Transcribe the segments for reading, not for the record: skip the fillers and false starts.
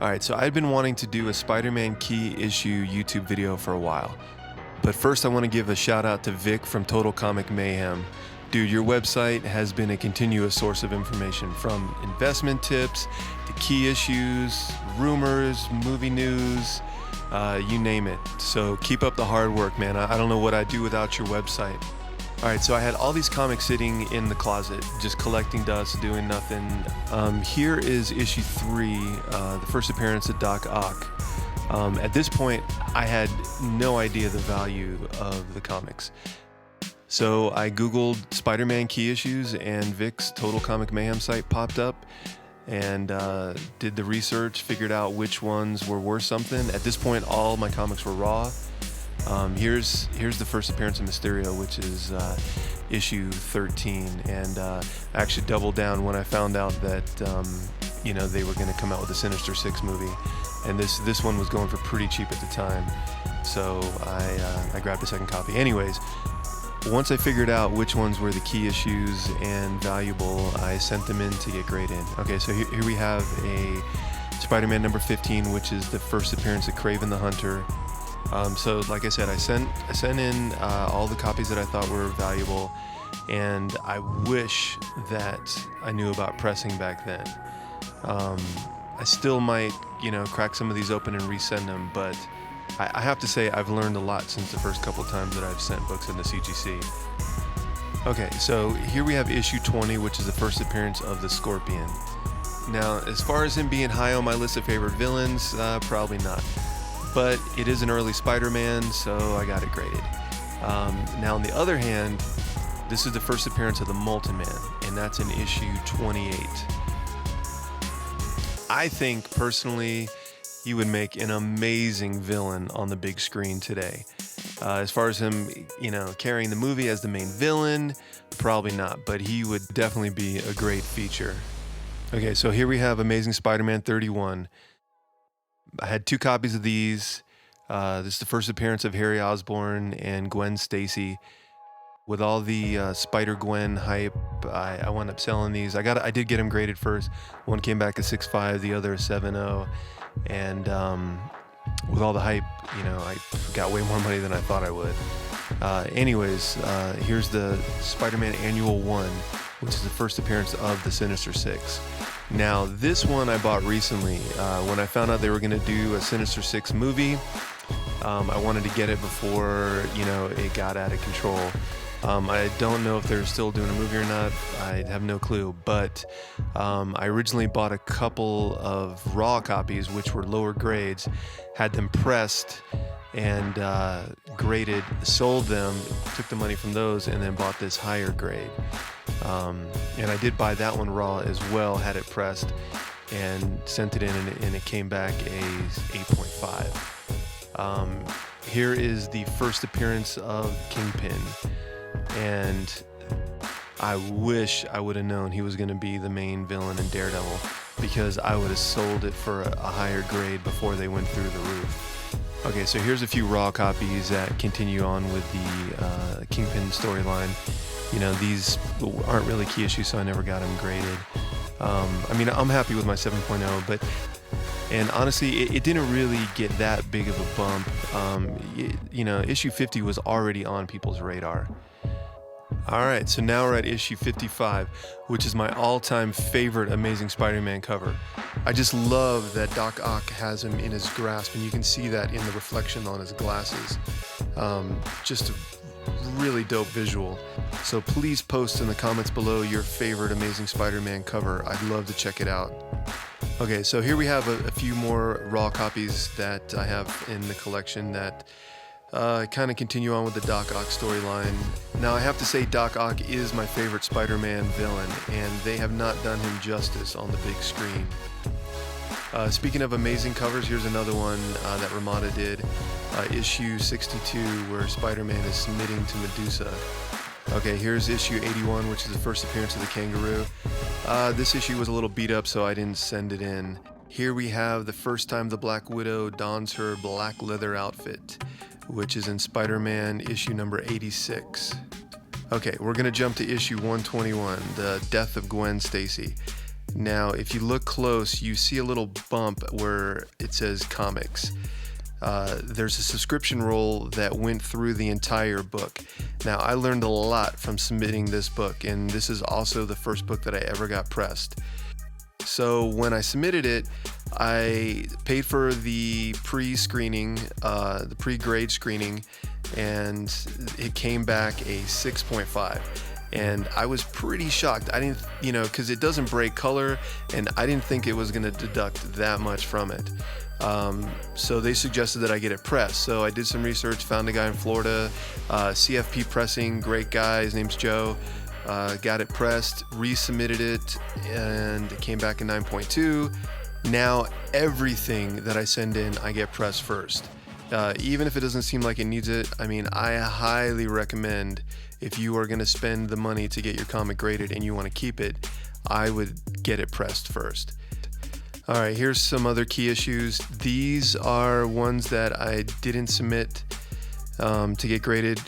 Alright, so I've been wanting to do a Spider-Man key issue YouTube video for a while. But first I want to give a shout out to Vic from Total Comic Mayhem. Dude, your website has been a continuous source of information, from investment tips to key issues, rumors, movie news, you name it. So keep up the hard work, man. I don't know what I'd do without your website. Alright, so I had all these comics sitting in the closet, just collecting dust, doing nothing. Here is issue 3, the first appearance of Doc Ock. At this point, I had no idea the value of the comics. So I Googled Spider-Man key issues, and Vic's Total Comic Mayhem site popped up, and did the research, figured out which ones were worth something. At this point, all my comics were raw. Here's the first appearance of Mysterio, which is issue 13, and I actually doubled down when I found out that they were going to come out with a Sinister Six movie, and this one was going for pretty cheap at the time, so I grabbed a second copy. Anyways, once I figured out which ones were the key issues and valuable, I sent them in to get graded. Okay, so here we have a Spider-Man number 15, which is the first appearance of Kraven the Hunter. So like I said, I sent in all the copies that I thought were valuable, and I wish that I knew about pressing back then. I still might, crack some of these open and resend them, but I have to say I've learned a lot since the first couple times that I've sent books into CGC. Okay, so here we have issue 20, which is the first appearance of the Scorpion. Now, as far as him being high on my list of favorite villains, probably not. But it is an early Spider-Man, so I got it graded. Now, on the other hand, this is the first appearance of the Molten Man, and that's in issue 28. I think, personally, he would make an amazing villain on the big screen today. As far as him, carrying the movie as the main villain, probably not, but he would definitely be a great feature. Okay, so here we have Amazing Spider-Man 31. I had 2 copies of these. This is the first appearance of Harry Osborn and Gwen Stacy. With all the Spider-Gwen hype, I wound up selling these. I did get them graded first. One came back a 6.5, the other a 7.0. And with all the hype, I got way more money than I thought I would. Anyways, here's the Spider-Man Annual 1, which is the first appearance of the Sinister Six. Now, this one I bought recently. When I found out they were going to do a Sinister Six movie, I wanted to get it before, it got out of control. I don't know if they're still doing a movie or not. I have no clue. But I originally bought a couple of raw copies, which were lower grades, had them pressed and graded, sold them, took the money from those, and then bought this higher grade. And I did buy that one raw as well, had it pressed, and sent it in, and it came back a 8.5. Here is the first appearance of Kingpin, and I wish I would have known he was going to be the main villain in Daredevil, because I would have sold it for a higher grade before they went through the roof. Okay, so here's a few raw copies that continue on with the Kingpin storyline. These aren't really key issues, so I never got them graded. I'm happy with my 7.0, and honestly, it didn't really get that big of a bump. Issue 50 was already on people's radar. Alright, so now we're at issue 55, which is my all-time favorite Amazing Spider-Man cover. I just love that Doc Ock has him in his grasp, and you can see that in the reflection on his glasses. Just a really dope visual. So please post in the comments below your favorite Amazing Spider-Man cover. I'd love to check it out. Okay, so here we have a few more raw copies that I have in the collection that kind of continue on with the Doc Ock storyline. Now, I have to say Doc Ock is my favorite Spider-Man villain, and they have not done him justice on the big screen. Speaking of amazing covers, here's another one that Ramada did, issue 62, where Spider-Man is submitting to Medusa. Okay, here's issue 81, which is the first appearance of the Kangaroo. This issue was a little beat up, so I didn't send it in. Here we have the first time the Black Widow dons her black leather outfit, which is in Spider-Man issue number 86. Okay, we're going to jump to issue 121, the death of Gwen Stacy. Now, if you look close, you see a little bump where it says comics. There's a subscription roll that went through the entire book. Now, I learned a lot from submitting this book, and this is also the first book that I ever got pressed. So when I submitted it, I paid for the pre-screening, the pre-grade screening, and it came back a 6.5. And I was pretty shocked. I didn't, because it doesn't break color, and I didn't think it was going to deduct that much from it. So they suggested that I get it pressed. So I did some research, found a guy in Florida, CFP Pressing, great guy, his name's Joe. Got it pressed, resubmitted it, and it came back in 9.2. Now everything that I send in, I get pressed first. Even if it doesn't seem like it needs it, I highly recommend, if you are going to spend the money to get your comic graded and you want to keep it, I would get it pressed first. All right, here's some other key issues. These are ones that I didn't submit to get graded.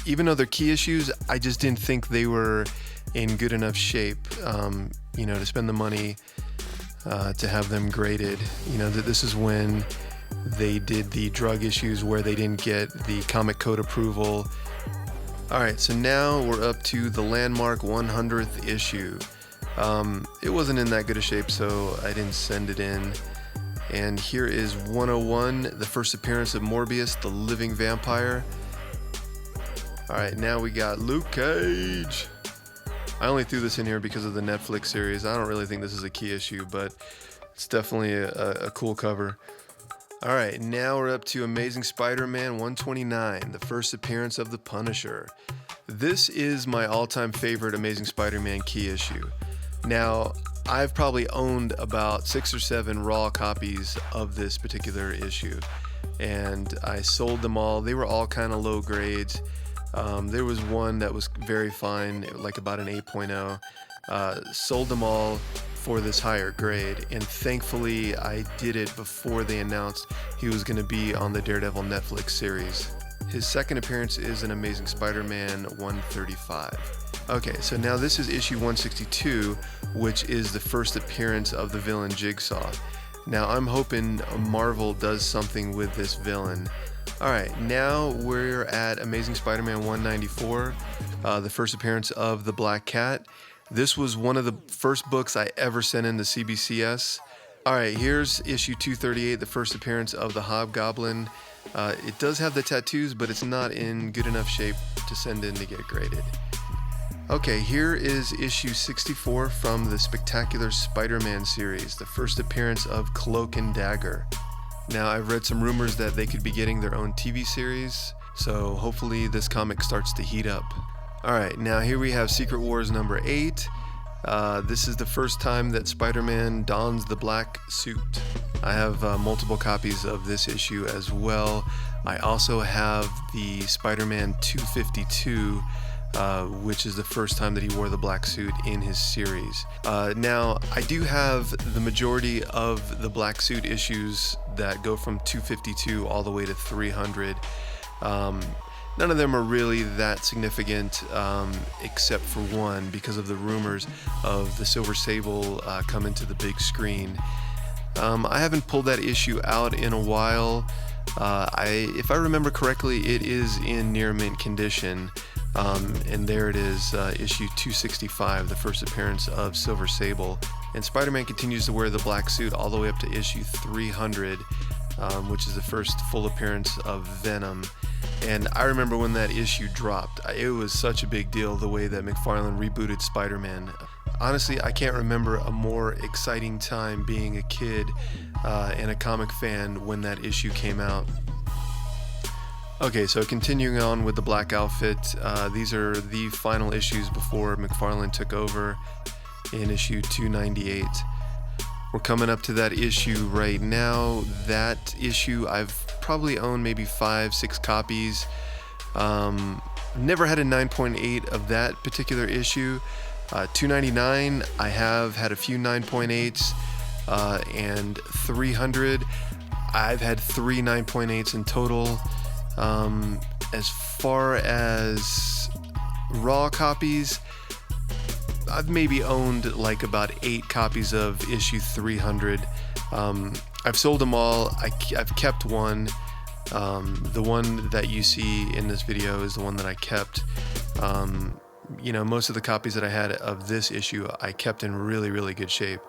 Even though they're key issues, I just didn't think they were in good enough shape, to spend the money to have them graded. That this is when they did the drug issues where they didn't get the comic code approval. All right, so now we're up to the landmark 100th issue. It wasn't in that good a shape, so I didn't send it in. And here is 101, the first appearance of Morbius, the living vampire. All right, now we got Luke Cage. I only threw this in here because of the Netflix series. I don't really think this is a key issue, but it's definitely a cool cover. All right, now we're up to Amazing Spider-Man 129, the first appearance of the Punisher. This is my all-time favorite Amazing Spider-Man key issue. Now, I've probably owned about 6 or 7 raw copies of this particular issue, and I sold them all. They were all kind of low grades. There was one that was very fine, like about an 8.0. Sold them all for this higher grade, and thankfully I did it before they announced he was going to be on the Daredevil Netflix series. His second appearance is in Amazing Spider-Man 135. Okay, so now this is issue 162, which is the first appearance of the villain Jigsaw. Now I'm hoping Marvel does something with this villain. Alright, now we're at Amazing Spider-Man 194, the first appearance of the Black Cat. This was one of the first books I ever sent in to CBCS. Alright, here's issue 238, the first appearance of the Hobgoblin. It does have the tattoos, but it's not in good enough shape to send in to get graded. Okay, here is issue 64 from the Spectacular Spider-Man series, the first appearance of Cloak and Dagger. Now, I've read some rumors that they could be getting their own TV series, so hopefully this comic starts to heat up. Alright, now here we have Secret Wars number 8. This is the first time that Spider-Man dons the black suit. I have multiple copies of this issue as well. I also have the Spider-Man 252, which is the first time that he wore the black suit in his series. Now, I do have the majority of the black suit issues that go from 252 all the way to 300. None of them are really that significant, except for one, because of the rumors of the Silver Sable coming to the big screen. I haven't pulled that issue out in a while. If I remember correctly, it is in near mint condition. And there it is, issue 265, the first appearance of Silver Sable. And Spider-Man continues to wear the black suit all the way up to issue 300, which is the first full appearance of Venom. And I remember when that issue dropped, it was such a big deal the way that McFarlane rebooted Spider-Man. Honestly, I can't remember a more exciting time being a kid and a comic fan when that issue came out. Okay, so continuing on with the black outfit, these are the final issues before McFarlane took over in issue 298. We're coming up to that issue right now. That issue I've probably owned maybe 5-6 copies. Never had a 9.8 of that particular issue. 299, I have had a few 9.8s, and 300, I've had 3 9.8s in total. As far as raw copies, I've maybe owned like about 8 copies of issue 300. I've sold them all. I've kept one. The one that you see in this video is the one that I kept. Most of the copies that I had of this issue I kept in really, really good shape.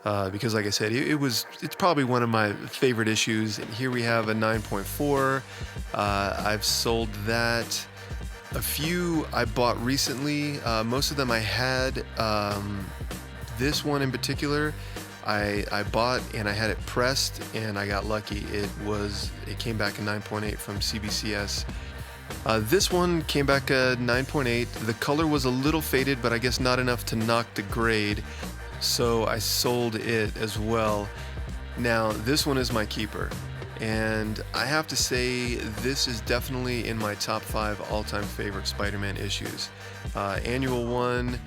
Because like I said, it's probably one of my favorite issues. And here we have a 9.4. I've sold that. A few I bought recently. Most of them I had. This one in particular, I bought and I had it pressed and I got lucky. It came back a 9.8 from CBCS. This one came back a 9.8. The color was a little faded, but I guess not enough to knock the grade. So I sold it as well. Now this one is my keeper. And I have to say, this is definitely in my top 5 all-time favorite Spider-Man issues. Annual 1,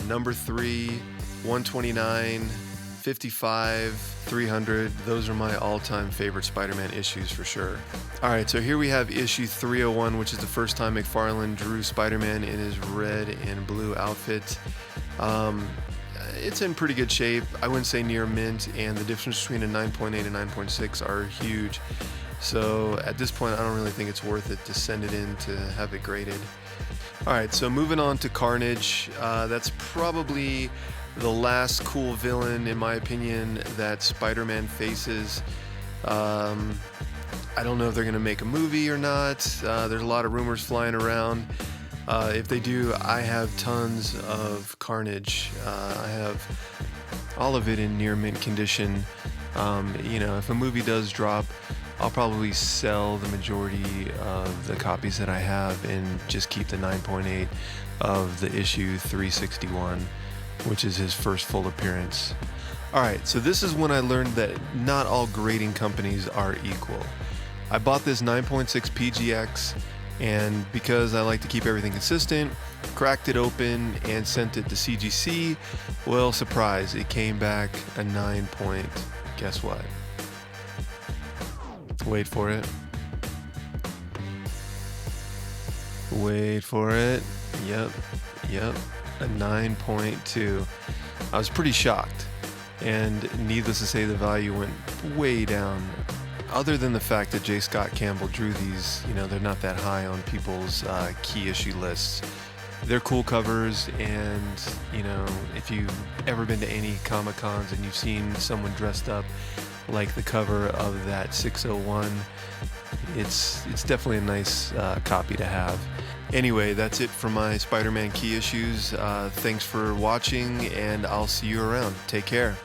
number 3, 129, 55, 300. Those are my all-time favorite Spider-Man issues for sure. Alright, so here we have issue 301, which is the first time McFarlane drew Spider-Man in his red and blue outfit. It's in pretty good shape. I wouldn't say near mint, and the difference between a 9.8 and 9.6 are huge. So at this point, I don't really think it's worth it to send it in to have it graded. Alright, so moving on to Carnage. That's probably the last cool villain, in my opinion, that Spider-Man faces. I don't know if they're going to make a movie or not. There's a lot of rumors flying around. If they do, I have tons of Carnage. I have all of it in near mint condition. If a movie does drop, I'll probably sell the majority of the copies that I have and just keep the 9.8 of the issue 361, which is his first full appearance. Alright, so this is when I learned that not all grading companies are equal. I bought this 9.6 PGX, and because I like to keep everything consistent, cracked it open and sent it to CGC. Well, surprise, it came back a 9 point. Guess what? Wait for it. Wait for it. Yep, a 9.2. I was pretty shocked, and needless to say, the value went way down. Other than the fact that J. Scott Campbell drew these, they're not that high on people's key issue lists. They're cool covers, and if you've ever been to any Comic Cons and you've seen someone dressed up like the cover of that 601, it's definitely a nice copy to have. Anyway, that's it for my Spider-Man key issues. Thanks for watching, and I'll see you around. Take care.